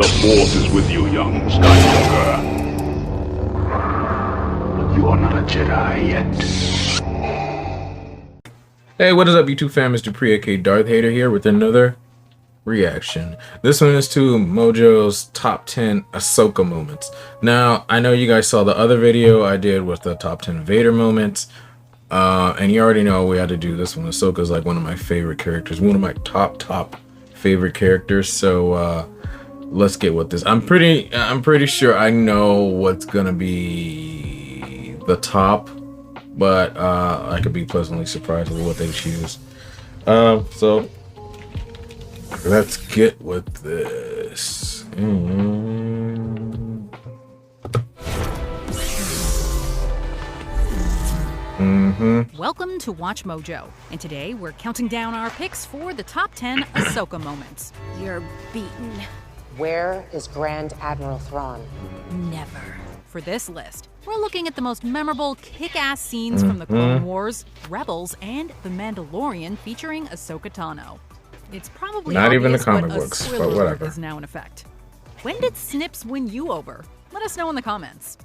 The Force is with you, young Skywalker. You are not a Jedi yet. Hey, what is up, YouTube fam? Mr. Pre, aka Darth Hater here with another reaction. This one is to Mojo's top 10 Ahsoka moments. Now, I know you guys saw the other video I did with the top 10 Vader moments. And you already know we had to do this one. Ahsoka is like one of my favorite characters, one of my top favorite characters. So let's get with this. I'm pretty sure I know what's gonna be the top, but I could be pleasantly surprised with what they choose. So let's get with this. Welcome to Watch Mojo, and today we're counting down our picks for the top 10 Ahsoka moments. You're beaten. Where is Grand Admiral Thrawn? Never. For this list, we're looking at the most memorable kick-ass scenes from the Clone Wars, Rebels, and The Mandalorian featuring Ahsoka Tano. It's probably not even the obvious, comic but books, a but spoiler whatever. is now in effect. When did Snips win you over? Let us know in the comments.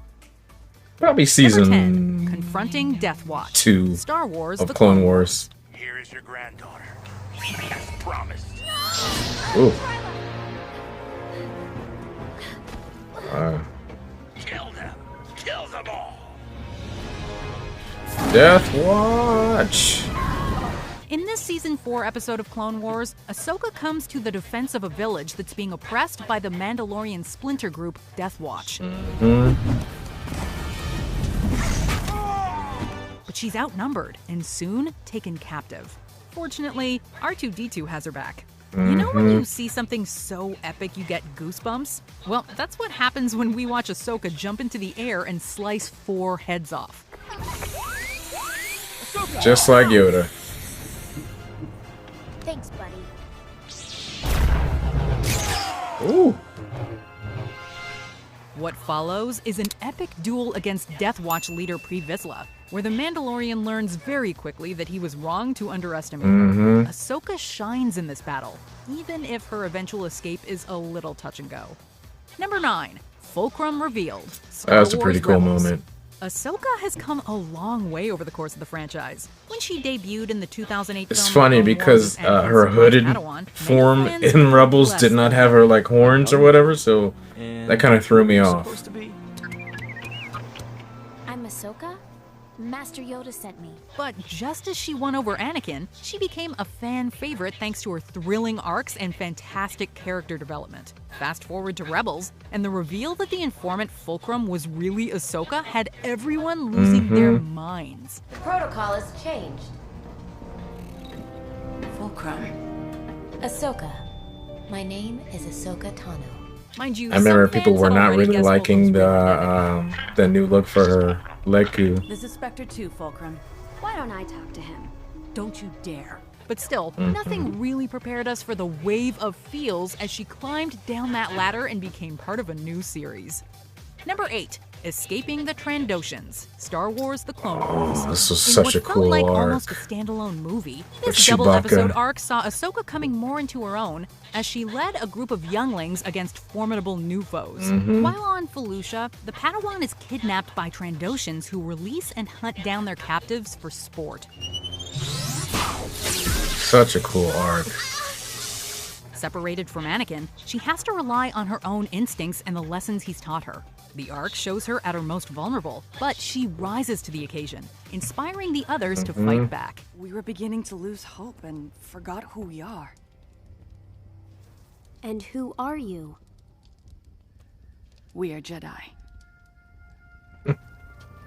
Probably Number 10, season Confronting Death Watch. 2 Star Wars: of The Clone Wars. Here is your granddaughter. As promised. Ooh. Kill them. Kill them all. Death Watch. In this season 4 episode of Clone Wars, Ahsoka comes to the defense of a village that's being oppressed by the Mandalorian splinter group Death Watch. But she's outnumbered and soon taken captive. Fortunately, R2-D2 has her back. You know when you see something so epic you get goosebumps? Well, that's what happens when we watch Ahsoka jump into the air and slice 4 heads off. Just like Yoda. Thanks, buddy. Ooh. What follows is an epic duel against Death Watch leader Pre Vizsla, where the Mandalorian learns very quickly that he was wrong to underestimate her. Ahsoka shines in this battle, even if her eventual escape is a little touch and go. Number 9, Fulcrum revealed. Star That's a pretty Wars cool Rebels. moment. Ahsoka has come a long way over the course of the franchise. When she debuted in the 2008 It's film funny Clone because Wars and her hooded Padawan, form many fans in Rebels blessed did not have her like horns or whatever, so that kind of threw me off. I'm Ahsoka. Master Yoda sent me. But just as she won over Anakin, she became a fan favorite thanks to her thrilling arcs and fantastic character development. Fast forward to Rebels, and the reveal that the informant Fulcrum was really Ahsoka had everyone losing their minds. The protocol has changed. Fulcrum. Ahsoka. My name is Ahsoka Tano. Mind you, I remember some people fans were had not already really guessed what liking was really the new look for her Leku. This is Spectre 2, Fulcrum. Why don't I talk to him? Don't you dare. But still, nothing really prepared us for the wave of feels as she climbed down that ladder and became part of a new series. Number 8, Escaping the Trandoshans, Star Wars: The Clone Wars. This was In such what a felt cool like arc. almost a standalone movie, With this double Chewbacca. episode arc saw Ahsoka coming more into her own as she led a group of younglings against formidable new foes. While on Felucia, the Padawan is kidnapped by Trandoshans who release and hunt down their captives for sport. Such a cool arc. Separated from Anakin, she has to rely on her own instincts and the lessons he's taught her. The arc shows her at her most vulnerable, but she rises to the occasion, inspiring the others to fight back. We were beginning to lose hope and forgot who we are. And who are you? We are Jedi.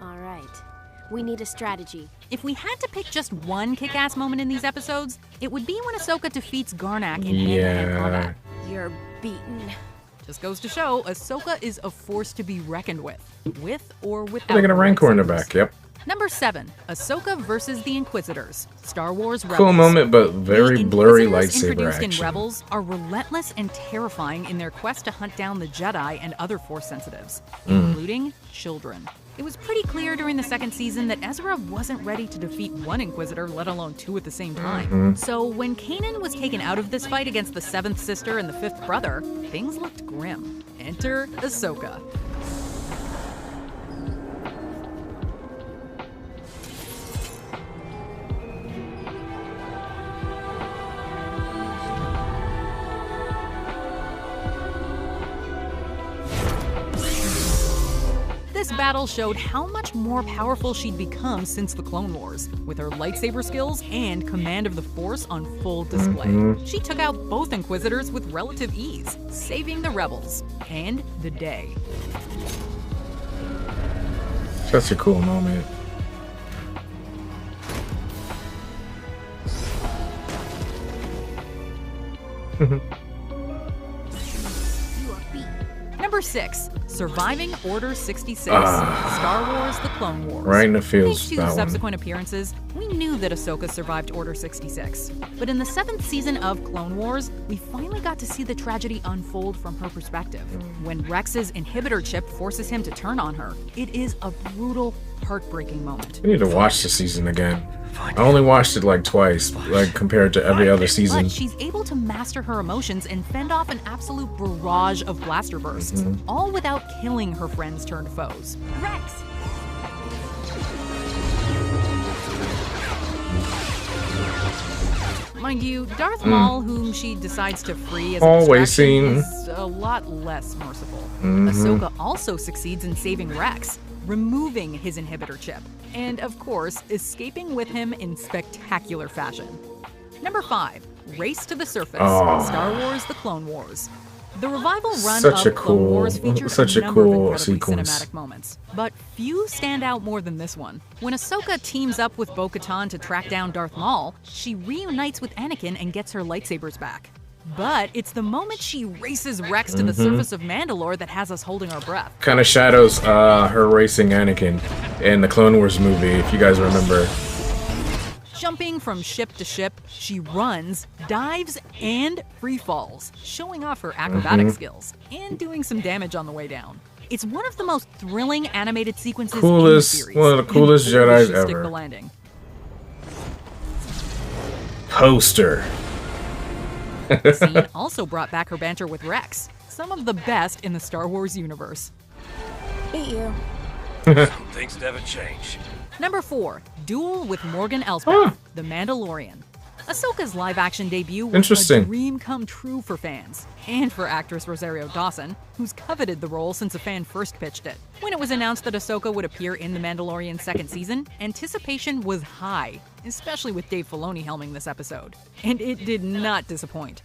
All right. We need a strategy. If we had to pick just one kick-ass moment in these episodes, it would be when Ahsoka defeats Garnak in hand-to-hand combat. You're beaten. Just goes to show, Ahsoka is a force to be reckoned with or without. They got a her rancor in the lightsabers. back, yep. Number 7, Ahsoka versus the Inquisitors, Star Wars Rebels. Cool moment, but very The blurry Inquisitors lightsaber introduced action. in Rebels are relentless and terrifying in their quest to hunt down the Jedi and other Force sensitives, including children. It was pretty clear during the second season that Ezra wasn't ready to defeat one Inquisitor, let alone two at the same time. So when Kanan was taken out of this fight against the seventh sister and the fifth brother, things looked grim. Enter Ahsoka. This battle showed how much more powerful she'd become since the Clone Wars, with her lightsaber skills and command of the Force on full display. She took out both Inquisitors with relative ease, saving the Rebels and the day. Such a cool moment. Number 6. Surviving Order 66, Star Wars The Clone Wars. Right in the feels, Thanks to that subsequent appearances, we knew that Ahsoka survived Order 66. But in the 7th season of Clone Wars, we finally got to see the tragedy unfold from her perspective. When Rex's inhibitor chip forces him to turn on her, it is a brutal, heartbreaking moment. I need to watch the season again. I only watched it like twice, like compared to every other season. But she's able to master her emotions and fend off an absolute barrage of blaster bursts, all without killing her friends turned foes. Rex! Mind you, Darth Maul, whom she decides to free as a Always distraction, seen. is a lot less merciful. Ahsoka also succeeds in saving Rex, removing his inhibitor chip, and of course, escaping with him in spectacular fashion. Number 5, Race to the Surface, Star Wars The Clone Wars. The revival run Such a of Clone Wars cool- features such a a number cool of incredibly sequence. cinematic moments, but few stand out more than this one. When Ahsoka teams up with Bo-Katan to track down Darth Maul, she reunites with Anakin and gets her lightsabers back. But it's the moment she races Rex to the surface of Mandalore that has us holding our breath. Kind of shadows her racing Anakin in the Clone Wars movie, if you guys remember. Jumping from ship to ship, she runs, dives, and free falls, showing off her acrobatic skills and doing some damage on the way down. It's one of the most thrilling animated sequences in the series. One of the coolest and boy, Jedis does she stick ever. the landing. Poster. The scene also brought back her banter with Rex, some of the best in the Star Wars universe. Beat you. Some things never change. Number 4, Duel with Morgan Elsbeth, The Mandalorian. Ahsoka's live-action debut was Interesting. a dream come true for fans, and for actress Rosario Dawson, who's coveted the role since a fan first pitched it. When it was announced that Ahsoka would appear in The Mandalorian's second season, anticipation was high, especially with Dave Filoni helming this episode. And it did not disappoint.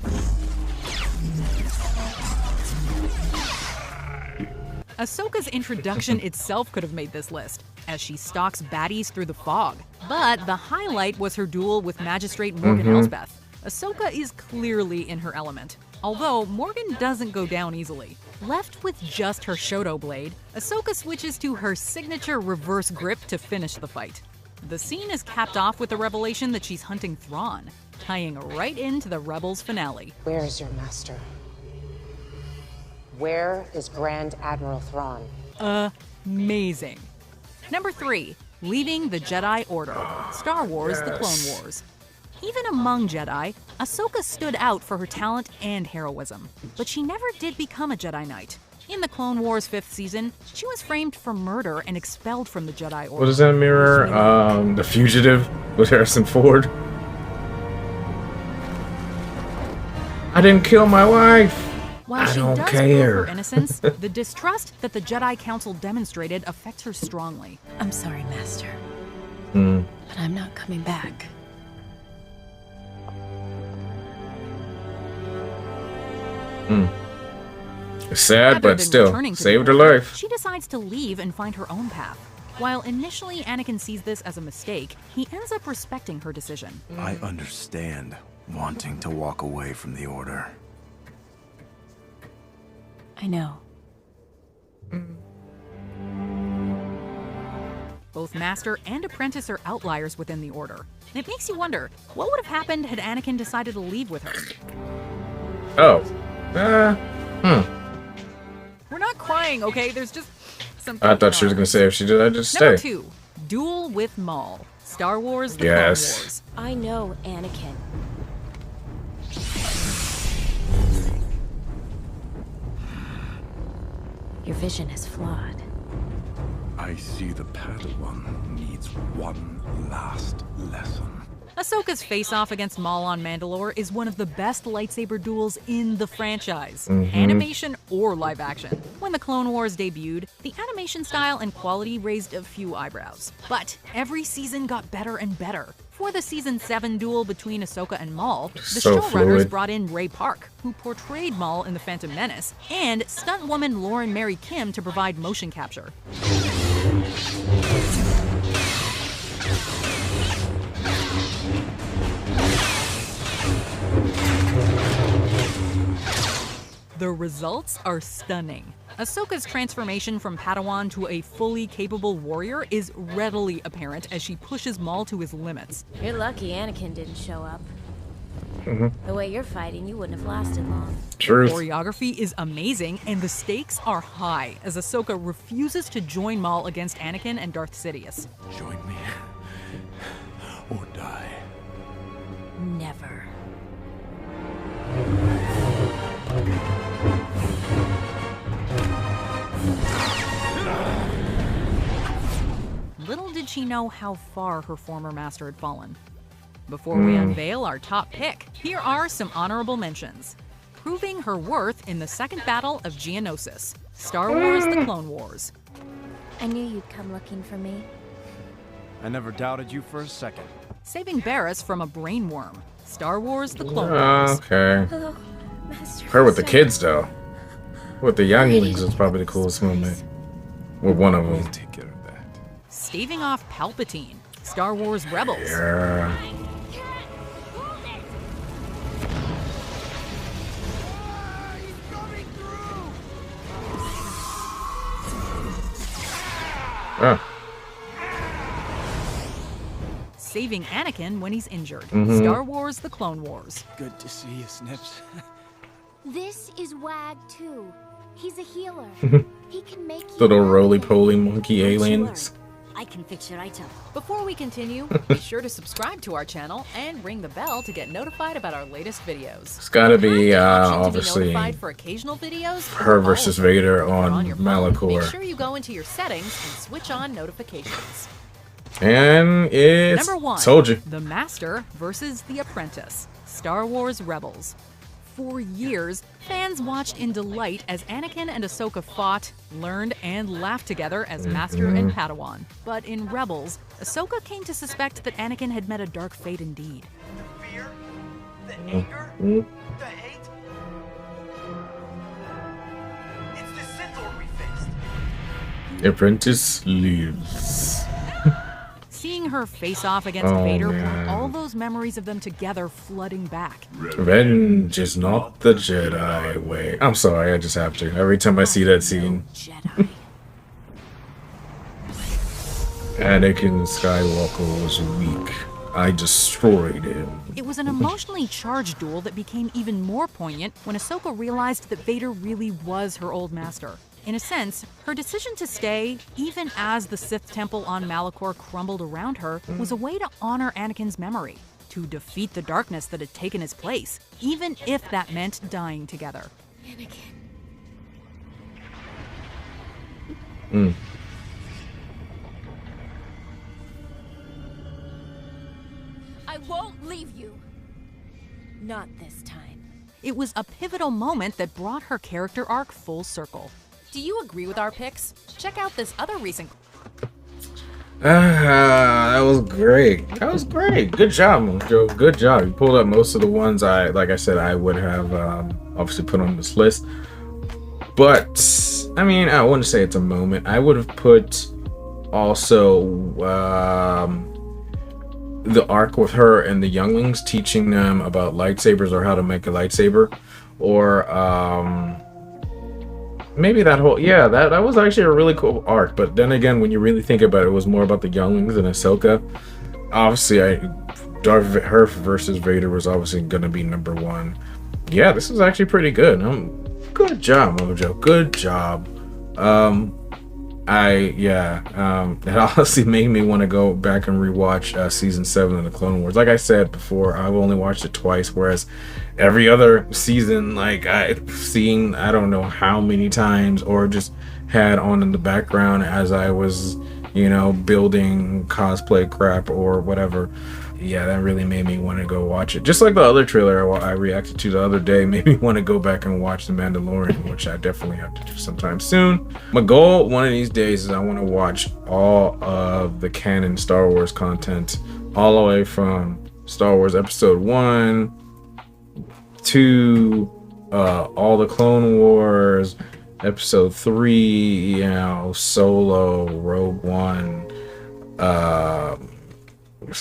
Ahsoka's introduction itself could have made this list, as she stalks baddies through the fog. But the highlight was her duel with Magistrate Morgan Elsbeth. Ahsoka is clearly in her element, although Morgan doesn't go down easily. Left with just her Shoto blade, Ahsoka switches to her signature reverse grip to finish the fight. The scene is capped off with the revelation that she's hunting Thrawn, tying right into the Rebels' finale. Where is your master? Where is Grand Admiral Thrawn? Amazing. Number 3, Leaving the Jedi Order, Star Wars The Clone Wars. Even among Jedi, Ahsoka stood out for her talent and heroism, but she never did become a Jedi Knight. In the Clone Wars 5th season, she was framed for murder and expelled from the Jedi Order. What does that mirror? The Fugitive with Harrison Ford. I didn't kill my wife. While I she don't does care. prove her innocence, the distrust that the Jedi Council demonstrated affects her strongly. I'm sorry, Master. But I'm not coming back. It's sad, Rather but than still, returning to the saved her Order, life. She decides to leave and find her own path. While initially Anakin sees this as a mistake, he ends up respecting her decision. I understand wanting to walk away from the Order. I know. Both Master and Apprentice are outliers within the Order. It makes you wonder, what would have happened had Anakin decided to leave with her? Oh. We're not crying, okay? There's just some I thought she was gonna say if she did, I just stay. Number 2, Duel with Maul. Star Wars: The Clone Wars. I know Anakin. Your vision is flawed. I see the Padawan needs one last lesson. Ahsoka's face-off against Maul on Mandalore is one of the best lightsaber duels in the franchise, animation or live action. When the Clone Wars debuted, the animation style and quality raised a few eyebrows. But every season got better and better. For the Season 7 duel between Ahsoka and Maul, the So showrunners fluid. brought in Ray Park, who portrayed Maul in The Phantom Menace, and stuntwoman Lauren Mary Kim to provide motion capture. The results are stunning. Ahsoka's transformation from Padawan to a fully capable warrior is readily apparent as she pushes Maul to his limits. You're lucky Anakin didn't show up. The way you're fighting, you wouldn't have lasted long. Truth. Choreography is amazing, and the stakes are high as Ahsoka refuses to join Maul against Anakin and Darth Sidious. Join me or die. Never. Little did she know how far her former master had fallen. Before we unveil our top pick, here are some honorable mentions. Proving her worth in the second battle of Geonosis, Star Wars: The Clone Wars. I knew you'd come looking for me. I never doubted you for a second. Saving Barriss from a brain worm, Star Wars: The Clone Wars. Okay. Hello, Master. Her with the kids though. With the younglings is probably the coolest moment. With one of We'll them. take care of that. Staving off Palpatine, Star Wars: Rebels. Yeah. Ah. Saving Anakin when he's injured, Star Wars: The Clone Wars. Good to see you, Snips. This is Wag too. He's a healer. He can make you Little well roly-poly monkey aliens. I can fix your item. Before we continue, be sure to subscribe to our channel and ring the bell to get notified about our latest videos. It's gotta be To be obviously notified for occasional videos, her or all versus of them. Vader If you're on your phone, Make Malachor. sure you go into your settings and switch on notifications. And it's Number 1, told you. The Master versus the Apprentice, Star Wars: Rebels. For years, fans watched in delight as Anakin and Ahsoka fought, learned, and laughed together as Master and Padawan. But in Rebels, Ahsoka came to suspect that Anakin had met a dark fate indeed. The fear, the anger, the hate. It's the Sith Lord we faced. The Apprentice lives. Seeing her face off against Oh, Vader man. brought all those memories of them together flooding back. Revenge is not the Jedi way. I'm sorry, I just have to. Every time I see that scene, Jedi. Anakin Skywalker was weak. I destroyed him. It was an emotionally charged duel that became even more poignant when Ahsoka realized that Vader really was her old master. In a sense, her decision to stay, even as the Sith Temple on Malachor crumbled around her, was a way to honor Anakin's memory, to defeat the darkness that had taken his place, even if that meant dying together. Anakin. I won't leave you. Not this time. It was a pivotal moment that brought her character arc full circle. Do you agree with our picks? Check out this other recent... That was great. That was great. Good job, Mojo. Good job. You pulled up most of the ones like I said, I would have obviously put on this list. But, I mean, I wouldn't say it's a moment. I would have put also the arc with her and the younglings, teaching them about lightsabers or how to make a lightsaber. Or, maybe that whole that was actually a really cool arc. But then again, when you really think about it, it was more about the younglings than Ahsoka. Obviously, her versus Vader was obviously gonna be number one. Yeah, this is actually pretty good. Good job, Mojo. Good job. It honestly made me want to go back and rewatch season 7 of the Clone Wars. Like I said before, I've only watched it twice, whereas every other season, like I've seen, I don't know how many times, or just had on in the background as I was, you know, building cosplay crap or whatever. Yeah, that really made me want to go watch it. Just like the other trailer I reacted to the other day made me want to go back and watch The Mandalorian, which I definitely have to do sometime soon. My goal one of these days is I want to watch all of the canon Star Wars content, all the way from Star Wars Episode 1 to all the Clone Wars, Episode 3, you know, Solo, Rogue One,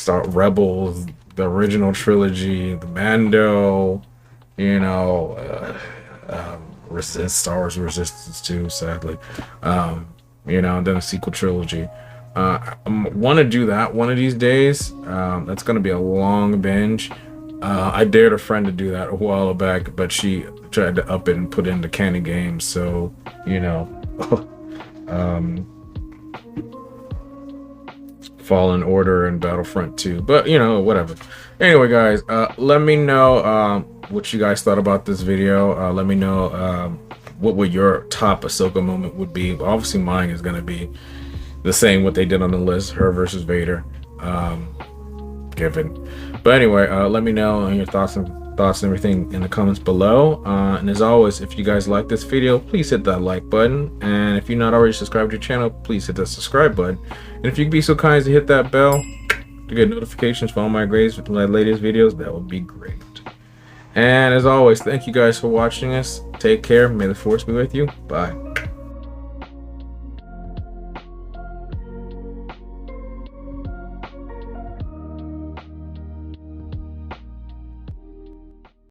Rebels, the original trilogy, the Mando, you know, Star Wars Resistance 2, sadly, you know, and then a sequel trilogy. I want to do that one of these days. That's going to be a long binge. I dared a friend to do that a while back, but she tried to up it and put in the canon games, so, you know, Fallen Order and Battlefront 2, but you know, whatever. Anyway, guys, let me know what you guys thought about this video. Let me know what would your top Ahsoka moment would be. Obviously mine is going to be the same what they did on the list, her versus Vader, given. But anyway, let me know your thoughts and everything in the comments below. And as always, if you guys like this video, please hit that like button, and if you're not already subscribed to the channel, please hit that subscribe button, and if you could be so kind as to hit that bell to get notifications for all my latest videos, that would be great. And as always, thank you guys for watching us. Take care. May the force be with you. Bye.